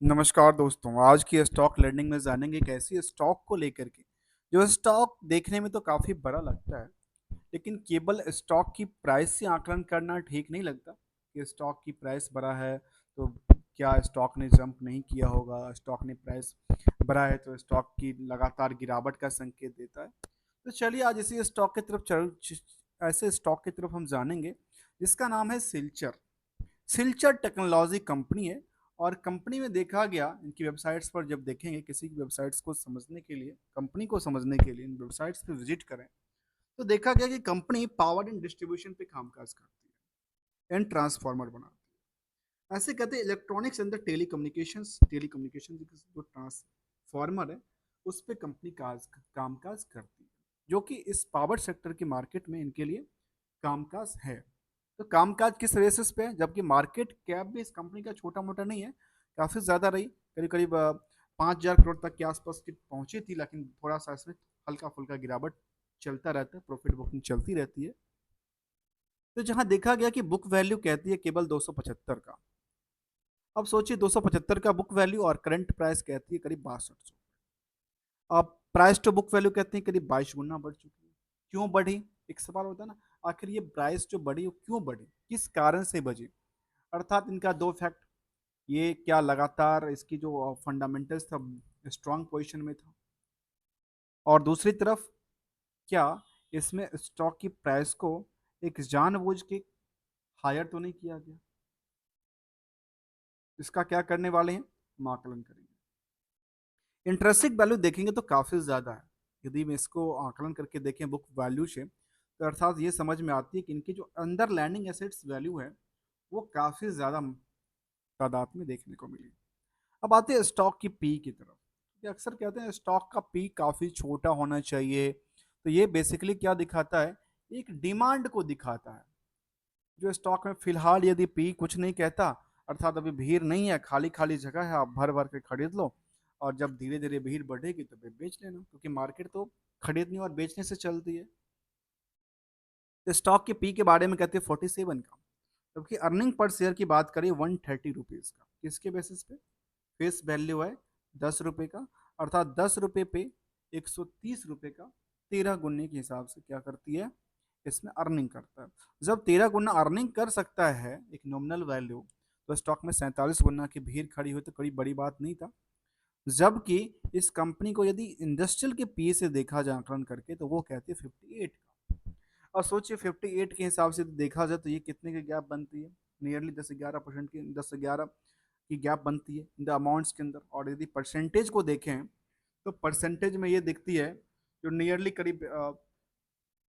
नमस्कार दोस्तों, आज की स्टॉक लर्निंग में जानेंगे एक ऐसी स्टॉक को लेकर के जो स्टॉक देखने में तो काफ़ी बड़ा लगता है, लेकिन केवल स्टॉक की प्राइस से आकलन करना ठीक नहीं लगता कि स्टॉक की प्राइस बढ़ा है तो क्या स्टॉक ने जंप नहीं किया होगा, स्टॉक ने प्राइस बढ़ा है तो स्टॉक की लगातार गिरावट का संकेत देता है। तो चलिए आज इसी स्टॉक की तरफ ऐसे स्टॉक की तरफ हम जानेंगे जिसका नाम है सिल्चर। सिल्चर टेक्नोलॉजी कंपनी है और कंपनी में देखा गया इनकी वेबसाइट्स पर जब देखेंगे किसी की वेबसाइट्स को समझने के लिए, कंपनी को समझने के लिए इन वेबसाइट्स पे विजिट करें तो देखा गया कि कंपनी पावर एंड डिस्ट्रीब्यूशन पे कामकाज करती है एंड ट्रांसफार्मर बनाती है। ऐसे कहते हैं इलेक्ट्रॉनिक्स अंदर टेलीकम्युनिकेशंस टेलीकम्युनिकेशन जो ट्रांसफार्मर है उस पर कंपनी कामकाज करती है, जो कि इस पावर सेक्टर की मार्केट में इनके लिए कामकाज है। तो कामकाज किस बेसिस पे है, जबकि मार्केट कैप भी इस कंपनी का छोटा मोटा नहीं है, काफ़ी ज़्यादा रही, करीब करीब 5,000 करोड़ तक के आसपास की पहुंची थी, लेकिन थोड़ा सा इसमें हल्का फुल्का गिरावट चलता रहता है, प्रॉफिट बुकिंग चलती रहती है। तो जहां देखा गया कि बुक वैल्यू कहती है केवल 275 का। अब सोचिए 275 का बुक वैल्यू और करंट प्राइस कहती है करीब 6200। अब प्राइस टू बुक वैल्यू कहते हैं करीब 22 गुना बढ़ चुकी है। क्यों बढ़ी? एक सवाल होता है ना, आखिर ये प्राइस जो बढ़ी वो क्यों बढ़ी, किस कारण से बढ़ी? अर्थात इनका दो फैक्ट, ये क्या लगातार इसकी जो फंडामेंटल्स था स्ट्रांग पोजीशन में था, और दूसरी तरफ क्या इसमें स्टॉक की प्राइस को एक जानबूझ के हायर तो नहीं किया गया? इसका क्या करने वाले हैं, हम आकलन करेंगे। इंटरेस्टिंग वैल्यू देखेंगे तो काफ़ी ज़्यादा है। यदि मैं इसको आकलन करके देखें बुक वैल्यू से तो अर्थात ये समझ में आती है कि इनकी जो अंडर लैंडिंग एसेट्स वैल्यू है वो काफ़ी ज़्यादा तादाद में देखने को मिली। अब आते हैं स्टॉक की पी की तरफ। ये अक्सर कहते हैं स्टॉक का पी काफ़ी छोटा होना चाहिए, तो ये बेसिकली क्या दिखाता है, एक डिमांड को दिखाता है। जो स्टॉक में फिलहाल यदि पी कुछ नहीं कहता, अर्थात अभी भीड़ नहीं है, खाली खाली जगह है, आप भर भर के खरीद लो और जब धीरे धीरे भीड़ बढ़ेगी तो फिर बेच लेना, क्योंकि मार्केट तो खरीदने और बेचने से चलती है। तो स्टॉक के पी के बारे में कहते हैं 47 का, जबकि अर्निंग पर शेयर की बात करें 130 रुपीज़ का। किसके बेसिस पे? फेस वैल्यू है 10 रुपये का, अर्थात 10 रुपये पे 130 रुपये का 13 गुने के हिसाब से क्या करती है, इसमें अर्निंग करता है। जब 13 गुना अर्निंग कर सकता है एक नॉमिनल वैल्यू, तो स्टॉक में 47 गुना की भीड़ खड़ी हुई तो कोई बड़ी बात नहीं था। जबकि इस कंपनी को यदि इंडस्ट्रियल के पी से देखा जाए आकलन करके तो वो कहती है 58 का। और सोचिए 58 के हिसाब से देखा जाए तो ये कितने की गैप बनती है, नियरली 10 से 11% की, 10 से 11 की गैप बनती है इन द अमाउंट्स के अंदर। और यदि परसेंटेज को देखें तो परसेंटेज में ये दिखती है जो नियरली करीब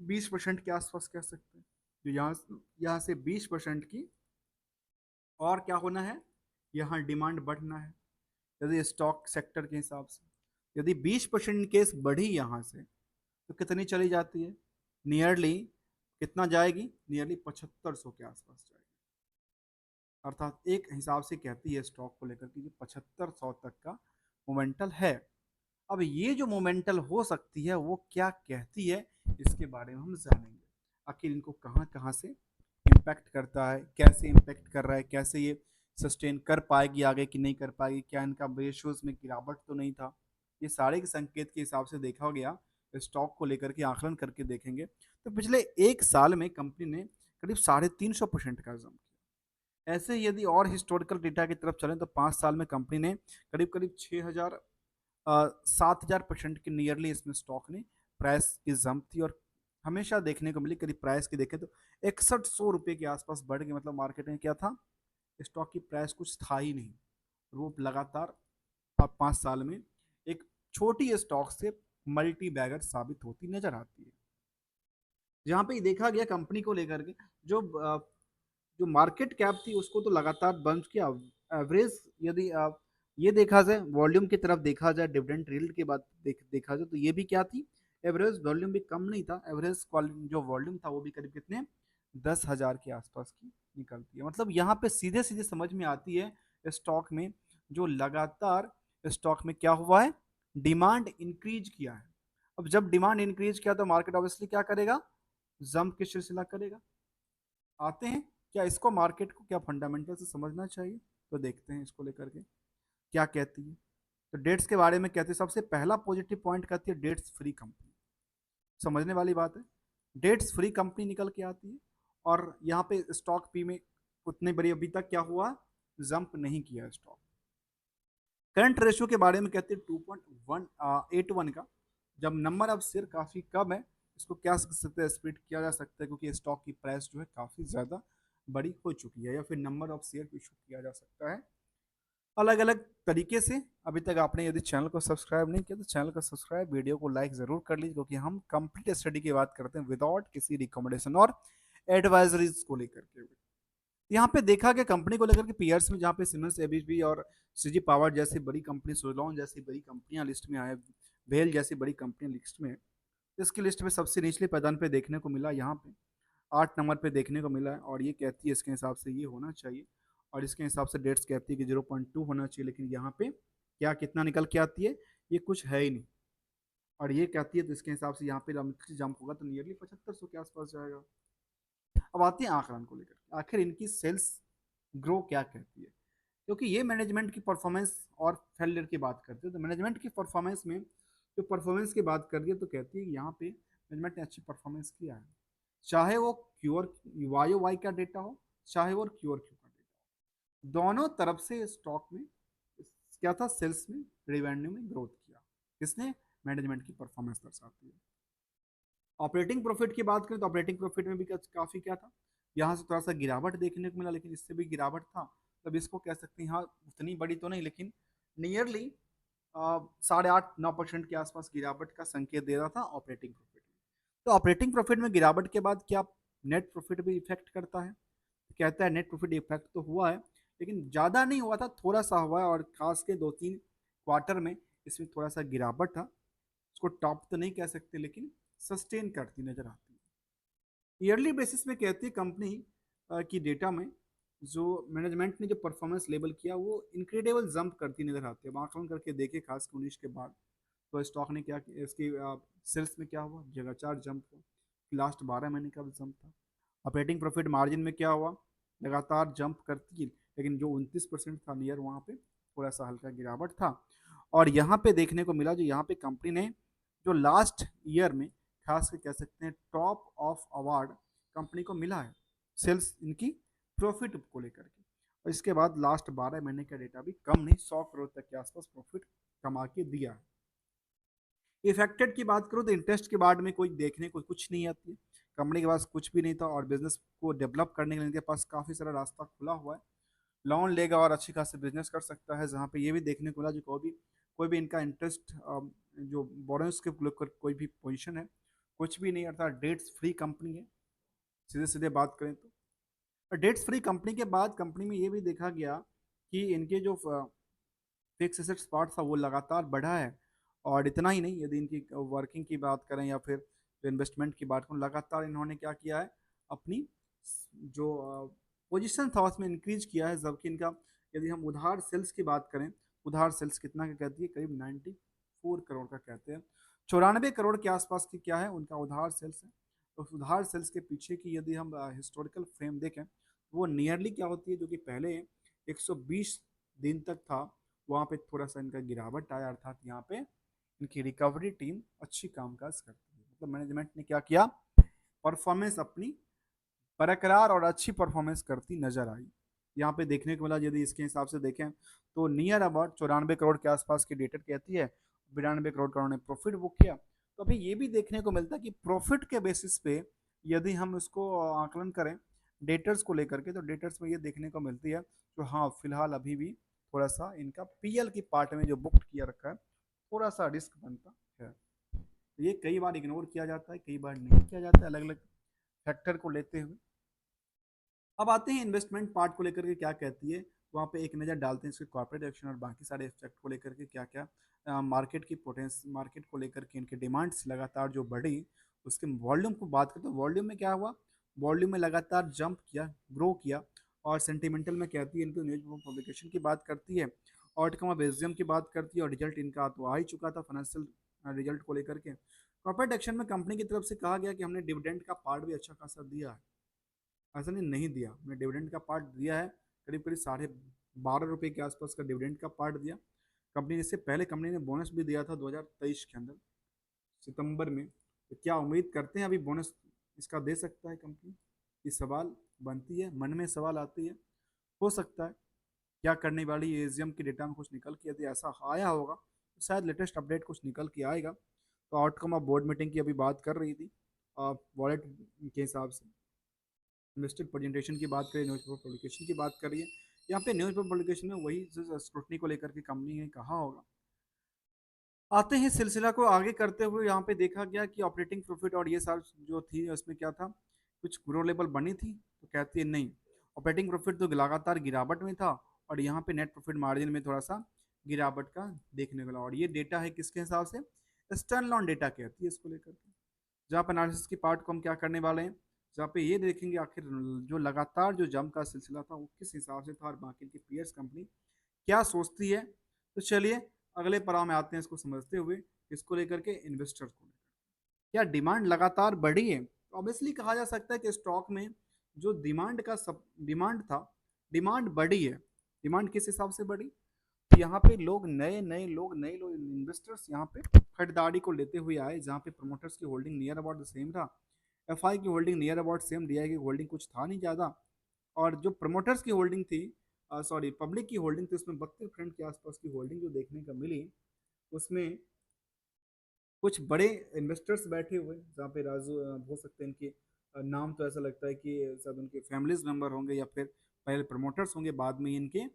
20% के आसपास कह सकते हैं। जो यहाँ से 20% की और क्या होना है, यहाँ डिमांड बढ़ना है। यदि स्टॉक सेक्टर के हिसाब से यदि 20% केस बढ़ी यहाँ से तो कितनी चली जाती है, नियरली कितना जाएगी, नियरली 7500 के आसपास जाएगी। अर्थात एक हिसाब से कहती है स्टॉक को लेकर कि 7500 तक का मोमेंटल है। अब ये जो मोमेंटल हो सकती है वो क्या कहती है, इसके बारे में हम जानेंगे। आखिर इनको कहाँ कहाँ से इम्पैक्ट करता है, कैसे इम्पैक्ट कर रहा है, कैसे ये सस्टेन कर पाएगी आगे कि नहीं कर पाएगी, क्या इनका रेशियोज में गिरावट तो नहीं था। ये सारे के संकेत के हिसाब से देखा गया, स्टॉक को लेकर के आकलन करके देखेंगे तो पिछले एक साल में कंपनी ने करीब 350% का जम किया। ऐसे यदि और हिस्टोरिकल डेटा की तरफ चलें तो 5 साल में कंपनी ने करीब करीब 6,000 7,000% की नियरली इसमें स्टॉक ने प्राइस की जंप थी, और हमेशा देखने को मिली करीब प्राइस की देखें तो 6100 रुपये के आसपास बढ़ गई। मतलब मार्केट में क्या था, स्टॉक की प्राइस कुछ था ही नहीं। वो लगातार 5 साल में एक छोटी स्टॉक से मल्टी बैगर साबित होती नजर आती है। जहाँ पे देखा गया कंपनी को लेकर के जो जो मार्केट कैप थी उसको तो लगातार बंद किया। एवरेज यदि आप ये देखा जाए, वॉल्यूम की तरफ देखा जाए, डिविडेंड यील्ड की बात देखा जाए तो ये भी क्या थी, एवरेज वॉल्यूम भी कम नहीं था। एवरेज जो वॉल्यूम था वो भी करीब कितने, 10,000 के आसपास की निकलती है। मतलब यहाँ पे सीधे सीधे समझ में आती है स्टॉक में जो लगातार स्टॉक में क्या हुआ है, डिमांड इंक्रीज किया है। अब जब डिमांड इंक्रीज किया तो मार्केट ऑब्वियसली क्या करेगा, जंप के सिलसिला करेगा। आते हैं क्या इसको, मार्केट को क्या फंडामेंटल से समझना चाहिए, तो देखते हैं इसको लेकर के। क्या कहती है? तो डेट्स के बारे में कहती है, सबसे पहला पॉजिटिव पॉइंट कहती है डेट्स फ्री कंपनी। समझने वाली बात है, डेट्स फ्री कंपनी निकल के आती है। और यहाँ पे स्टॉक पी में उतनी बड़ी अभी तक क्या हुआ, जंप नहीं किया स्टॉक। करंट रेशियो के बारे में कहते हैं 2.181 का, जब नंबर ऑफ शेयर काफ़ी कम है, इसको क्या कर सकते हैं, स्प्लिट किया जा सकता है, क्योंकि स्टॉक की प्राइस जो है काफ़ी ज़्यादा बड़ी हो चुकी है, या फिर नंबर ऑफ शेयर इशू किया जा सकता है अलग अलग तरीके से। अभी तक आपने यदि चैनल को सब्सक्राइब नहीं किया तो चैनल को सब्सक्राइब, वीडियो को लाइक ज़रूर कर लीजिए, क्योंकि हम कंप्लीट स्टडी की बात करते हैं विदाउट किसी रिकमेंडेशन और एडवाइजरीज को लेकर के। यहाँ पे देखा गया कंपनी को लेकर के पीयर्स में, जहाँ पे सिमेंस, एबीबी और सीजी पावर जैसी बड़ी कंपनी, सोलॉन जैसी बड़ी कंपनियां लिस्ट में आए, भेल जैसी बड़ी कंपनियां लिस्ट में। इसकी लिस्ट में सबसे निचले पैदान पे देखने को मिला, यहाँ पे 8 नंबर पे देखने को मिला है, और ये कहती है इसके हिसाब से ये होना चाहिए, और इसके हिसाब से डेट्स कहती है कि 0.2 होना चाहिए, लेकिन यहाँ पे क्या कितना निकल के आती है, ये कुछ है ही नहीं। और ये कहती है तो इसके हिसाब से यहाँ पे जंप होगा तो नियरली 7500 के आसपास जाएगा। अब आती है आंकलन को लेकर, आखिर इनकी सेल्स ग्रो क्या कहती है, क्योंकि ये मैनेजमेंट की परफॉर्मेंस और फेलियर की बात करते हैं। तो मैनेजमेंट की परफॉर्मेंस में जो परफॉर्मेंस की बात कर रही है, तो कहती है कि यहाँ पे मैनेजमेंट ने अच्छी परफॉर्मेंस किया है, चाहे वो क्यूर वाई वाई का डेटा हो, चाहे वो क्यूर क्यू का डेटा हो, दोनों तरफ से स्टॉक में क्या था, सेल्स में, रिवेन्यू में ग्रोथ किया। किसने? मैनेजमेंट की परफॉर्मेंस दर्शाती है। ऑपरेटिंग प्रॉफिट की बात करें तो ऑपरेटिंग प्रॉफिट में भी काफी क्या था, यहाँ से थोड़ा सा गिरावट देखने को मिला, लेकिन इससे भी गिरावट था, तब इसको कह सकते हैं हाँ उतनी बड़ी तो नहीं, लेकिन नियरली 8.5-9% के आसपास गिरावट का संकेत दे रहा था ऑपरेटिंग प्रॉफिट में। तो ऑपरेटिंग प्रॉफिट में गिरावट के बाद क्या नेट प्रॉफिट भी इफेक्ट करता है? कहता है नेट प्रॉफिट इफेक्ट तो हुआ है, लेकिन ज़्यादा नहीं हुआ था, थोड़ा सा हुआ है, और खास के 2-3 क्वार्टर में इसमें थोड़ा सा गिरावट था। उसको टॉप तो नहीं कह सकते, लेकिन सस्टेन करती नजर आती है। ईयरली बेसिस में कहती है कंपनी की डेटा में जो मैनेजमेंट ने जो परफॉर्मेंस लेवल किया वो इनक्रेडिबल जंप करती नजर आती है। आंकलन करके देखे खास 19 के बाद, तो स्टॉक ने क्या किया, इसकी सेल्स में क्या हुआ, लगातार जंप हुआ, लास्ट 12 महीने का जंप था। ऑपरेटिंग प्रॉफिट मार्जिन में क्या हुआ, लगातार जंप करती, लेकिन जो 29% था नियर, वहाँ पे थोड़ा सा हल्का गिरावट था। और यहाँ पे देखने को मिला जो यहाँ पे कंपनी ने जो लास्ट ईयर में खास कर कह सकते हैं टॉप ऑफ अवार्ड कंपनी को मिला है सेल्स इनकी प्रॉफिट को लेकर के। और इसके बाद लास्ट 12 महीने का डेटा भी कम नहीं, 100 करोड़ तक के आसपास प्रॉफिट कमा के दिया है। इफेक्टेड की बात करूँ तो इंटरेस्ट के बाद में कोई देखने को कुछ नहीं आती है, कंपनी के पास कुछ भी नहीं था, और बिजनेस को डेवलप करने के लिए इनके पास काफ़ी सारा रास्ता खुला हुआ है, लोन लेगा और अच्छी खासी बिजनेस कर सकता है। जहाँ पे ये भी देखने को मिला जो कोई भी इनका इंटरेस्ट जो बोरोइंग्स के लेकर कोई भी पोजीशन है कुछ भी नहीं, अर्थात डेट्स फ्री कंपनी है सीधे सीधे बात करें तो। डेट्स फ्री कंपनी के बाद कंपनी में ये भी देखा गया कि इनके जो फिक्स एसेट्स पार्ट था वो लगातार बढ़ा है। और इतना ही नहीं, यदि इनकी वर्किंग की बात करें या फिर जो इन्वेस्टमेंट की बात करें, लगातार इन्होंने क्या किया है, अपनी जो पोजीशन था उसमें इंक्रीज किया है। जबकि इनका यदि हम उधार सेल्स की बात करें, उधार सेल्स कितना का कहती है, करीब 94 करोड़ का कहते हैं, 94 करोड़ के आसपास की क्या है उनका उधार सेल्स है। तो उधार सेल्स के पीछे की यदि हम हिस्टोरिकल फ्रेम देखें तो वो नियरली क्या होती है, जो कि पहले 120 दिन तक था, वहाँ पे थोड़ा सा इनका गिरावट आया, अर्थात यहाँ पे इनकी रिकवरी टीम अच्छी कामकाज करती है। मतलब मैनेजमेंट ने क्या किया, परफॉर्मेंस अपनी बरकरार और अच्छी परफॉर्मेंस करती नजर आई। यहाँ पे देखने को मिला, यदि इसके हिसाब से देखें तो नियर अबाउट 94 करोड़ के आसपास की डेटर कहती है, 92 करोड़ का उन्होंने प्रॉफिट बुक किया। तो अभी ये भी देखने को मिलता है कि प्रॉफिट के बेसिस पे यदि हम उसको आकलन करें डेटर्स को लेकर के, तो डेटर्स में ये देखने को मिलती है तो हाँ फिलहाल अभी भी थोड़ा सा इनका पीएल की पार्ट में जो बुक किया रखा है थोड़ा सा रिस्क बनता है। ये कई बार इग्नोर किया जाता है, कई बार नहीं किया जाता है, अलग अलग फैक्टर को लेते हुए। अब आते हैं इन्वेस्टमेंट पार्ट को लेकर के क्या कहती है, वहाँ पे एक नज़र डालते हैं इसके कॉर्पोरेट एक्शन और बाकी सारे एस्पेक्ट को लेकर के क्या क्या मार्केट की पोटेंस, मार्केट को लेकर के इनकी डिमांड्स लगातार जो बढ़ी, उसके वॉल्यूम को बात करें तो वॉल्यूम में क्या हुआ, वॉल्यूम में लगातार जंप किया, ग्रो किया। और सेंटिमेंटल में कहती है इनकी न्यूज पब्लिकेशन की बात करती है, आउटकम ऑफ एसडीएम की बात करती है, और रिजल्ट इनका तो आ ही चुका था फाइनेंशियल रिजल्ट को लेकर के। कॉर्पोरेट एक्शन में कंपनी की तरफ से कहा गया कि हमने डिविडेंड का पार्ट भी अच्छा खासा दिया है। ऐसा नहीं दिया, हमने डिविडेंड का पार्ट दिया है, करीब करीब ₹12 के आसपास का डिविडेंड का पार्ट दिया कंपनी ने। इससे पहले कंपनी ने बोनस भी दिया था 2023 के अंदर सितंबर में। तो क्या उम्मीद करते हैं अभी बोनस इसका दे सकता है कंपनी? ये सवाल बनती है, मन में सवाल आती है। हो सकता है क्या करने वाली एजीएम के डेटा में कुछ निकल के यदि ऐसा आया होगा तो शायद लेटेस्ट अपडेट कुछ निकल के आएगा। तो आउटकम ऑफ बोर्ड मीटिंग की अभी बात कर रही थी वॉलेट के हिसाब से। इन्वेस्टर प्रेजेंटेशन की बात करें, न्यूज़पेपर पब्लिकेशन की बात करिए, यहाँ पे न्यूज़पेपर पब्लिकेशन में वही स्क्रूटनी को लेकर के कंपनी ने कहा होगा। आते हैं सिलसिला को आगे करते हुए, यहाँ पे देखा गया कि ऑपरेटिंग प्रॉफिट और ये साल जो थी उसमें क्या था, कुछ ग्रो लेवल बनी थी। तो कहती है नहीं, ऑपरेटिंग प्रॉफिट तो लगातार गिरावट में था और यहाँ पे नेट प्रॉफिट मार्जिन में थोड़ा सा गिरावट का देखने को मिला। और ये डेटा है किसके हिसाब से? स्टैंड लॉन डेटा कहती है इसको लेकर के। जहाँ पर एनालिसिस की पार्ट को हम क्या करने वाले हैं, जहाँ पे ये देखेंगे आखिर जो लगातार जो जंप का सिलसिला था वो किस हिसाब से था और बाकी की पीयर्स कंपनी क्या सोचती है। तो चलिए अगले पड़ाव में आते हैं इसको समझते हुए, इसको लेकर के इन्वेस्टर्स को। क्या डिमांड लगातार बढ़ी है? तो ऑब्वियसली कहा जा सकता है कि स्टॉक में जो डिमांड था, डिमांड बढ़ी है। डिमांड किस हिसाब से बढ़ी? यहाँ पे लोग नए लोग इन्वेस्टर्स यहाँ पे खरीदारी को लेते हुए आए, जहाँ पे प्रमोटर्स की holding near about the same था, एफआई की holding near about same, DI की होल्डिंग कुछ था नहीं ज़्यादा। और जो प्रमोटर्स की होल्डिंग थी, सॉरी पब्लिक की होल्डिंग थी, उसमें 32% के आसपास की होल्डिंग जो देखने को मिली। उसमें कुछ बड़े इन्वेस्टर्स बैठे हुए, जहाँ पे राजू हो सकते हैं इनके नाम तो ऐसा लगता है कि शायद उनके फैमिलीज मेंबर होंगे या फिर पहले प्रमोटर्स होंगे, बाद में इनके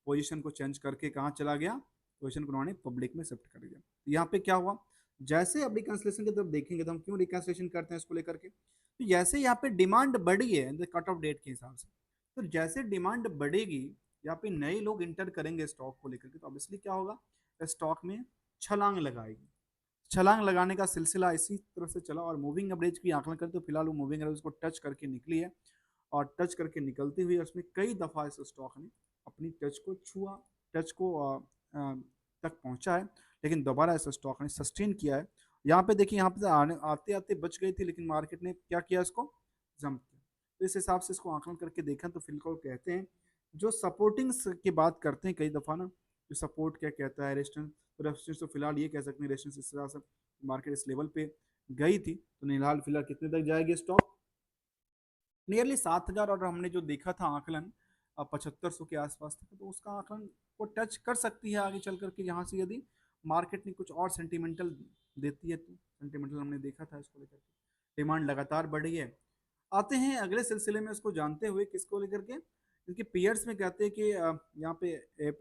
पोजीशन को चेंज करके कहाँ चला गया, पोजीशन को उन्होंने पब्लिक में शिफ्ट कर दिया। तो यहाँ पे क्या हुआ, जैसे अब रिकन्सिलेशन की तरफ देखेंगे तो हम क्यों रिकन्सिलेशन करते हैं इसको लेकर के, तो जैसे यहाँ पे डिमांड बढ़ी है कट ऑफ डेट के हिसाब से, तो जैसे डिमांड बढ़ेगी यहाँ पे नए लोग इंटर करेंगे स्टॉक को लेकर के, तो ऑब्वियसली क्या होगा, स्टॉक में छलांग लगाएगी। छलांग लगाने का सिलसिला इसी तरह से चला और मूविंग एवरेज की आंकलन करें तो फिलहाल वो मूविंग एवरेज को टच करके निकली है। और टच करके निकलती हुई उसमें कई दफ़ा इस स्टॉक ने अपनी टच को छुआ, टच को तक पहुंचा है, लेकिन दोबारा इस स्टॉक ने सस्टेन किया है। यहाँ पे देखिए, यहाँ पे आते आते बच गई थी, लेकिन मार्केट ने क्या किया, इसको जंप किया। तो इस हिसाब से इसको आंकलन करके देखें तो फिलहाल कहते हैं जो सपोर्टिंग की बात करते हैं कई दफ़ा ना, जो सपोर्ट क्या कहता है, रेजिस्टेंस, तो रेजिस्टेंस तो फिलहाल ये कह सकते हैं रेजिस्टेंस इस तरह से मार्केट इस लेवल पे गई थी, तो फिलहाल कितने तक जाएगी स्टॉक, नियरली 7,000। और हमने जो देखा था आकलन 7500 के आसपास था, तो उसका आकलन को टच कर सकती है आगे चल करके, यहाँ से यदि मार्केट ने कुछ और सेंटिमेंटल देती है तो। सेंटिमेंटल हमने देखा था इसको लेकर के, डिमांड लगातार बढ़ी है। आते हैं अगले सिलसिले में इसको जानते हुए, किसको लेकर के, इनके पीयर्स में कहते हैं कि यहाँ पे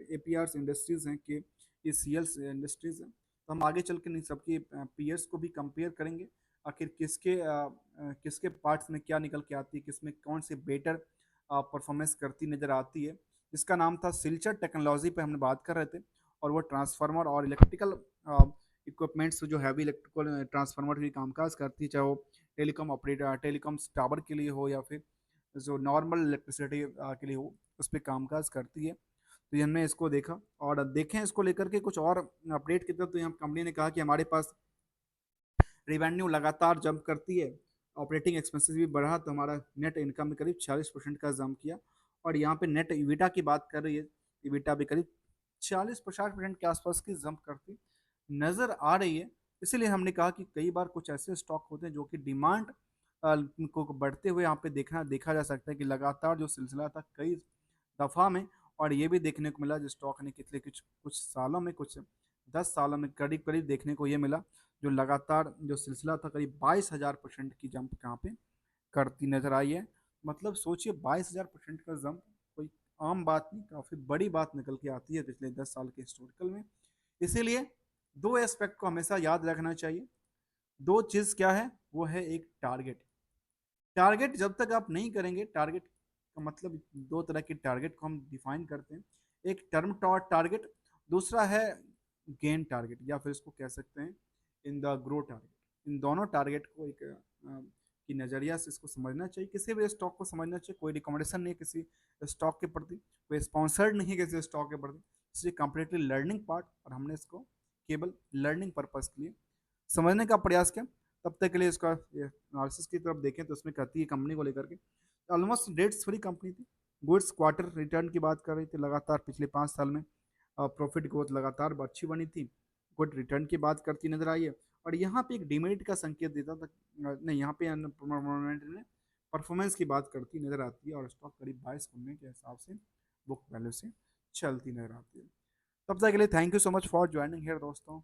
एपीआर इंडस्ट्रीज हैं कि ये सीएल्स इंडस्ट्रीज हैं। तो हम आगे चल के इन सबकी पीयर्स को भी कंपेयर करेंगे, आखिर किसके पार्ट्स में क्या निकल के आती है, किसमें कौन सी बेटर परफॉर्मेंस करती नजर आती है। जिसका नाम था सिल्चर टेक्नोलॉजी पे हमने बात कर रहे थे, और वो ट्रांसफार्मर और इलेक्ट्रिकल इक्विपमेंट्स जो हैवी इलेक्ट्रिकल ट्रांसफार्मर की कामकाज करती है, चाहे वो टेलीकॉम ऑपरेटर, टेलीकॉम टावर के लिए हो या फिर जो नॉर्मल इलेक्ट्रिसिटी के लिए हो, उस पर कामकाज करती है। तो ये हमने इसको देखा और देखें इसको लेकर के कुछ और अपडेट की तरफ, तो यहाँ कंपनी ने कहा कि हमारे पास रिवेन्यू लगातार जंप करती है, ऑपरेटिंग एक्सपेंसेस भी बढ़ा, तो हमारा नेट इनकम में करीब 46% का जंप किया। और यहाँ पे नेट इविटा की बात कर रही है, इविटा भी करीब 40-50% के आसपास की जंप करती नजर आ रही है। इसीलिए हमने कहा कि कई बार कुछ ऐसे स्टॉक होते हैं जो कि डिमांड को बढ़ते हुए यहाँ पे देखा जा सकता है कि लगातार जो सिलसिला था कई दफा में, और ये भी देखने को मिला जो स्टॉक ने कितने कुछ कुछ सालों में, कुछ 10 सालों में करीब करीब देखने को ये मिला, जो लगातार जो सिलसिला था करीब 22,000% की जंप यहाँ पे करती नजर आई है। मतलब सोचिए 22,000% का जंप कोई आम बात नहीं, काफी बड़ी बात निकल के आती है पिछले 10 साल के हिस्टोरिकल में। इसीलिए दो एस्पेक्ट को हमेशा याद रखना चाहिए। दो चीज क्या है, वो है एक टारगेट। टारगेट जब तक आप नहीं करेंगे, टारगेट का मतलब दो तरह के टारगेट को हम डिफाइन करते हैं, एक टर्म टारगेट, दूसरा है गेन टारगेट, या फिर इसको कह सकते हैं इन द ग्रो टारगेट। इन दोनों टारगेट को एक की नज़रिया से इसको समझना चाहिए, किसी भी स्टॉक को समझना चाहिए। कोई रिकमेंडेशन नहीं है किसी स्टॉक के प्रति, कोई स्पॉन्सर्ड नहीं है किसी स्टॉक के प्रति, इसलिए कंप्लीटली लर्निंग पार्ट, और हमने इसको केवल लर्निंग पर्पज के लिए समझने का प्रयास किया। तब तक के लिए इसका एनालिसिस की तरफ देखें तो उसमें कहती है कंपनी को लेकर के ऑलमोस्ट डेट्स फ्री कंपनी थी, गुड्स क्वार्टर रिटर्न की बात कर रही थी, लगातार पिछले 5 साल में प्रॉफिट ग्रोथ लगातार अच्छी बनी थी, गुड रिटर्न की बात करती नजर आई है। और यहाँ पे एक डिमेरिट का संकेत देता था, नहीं यहाँ पे परफॉर्मेंस की बात करती नजर आती है, और स्टॉक करीब 22 के हिसाब से बुक वैल्यू से चलती नजर आती है। तब तक के लिए thank you so much for joining here दोस्तों।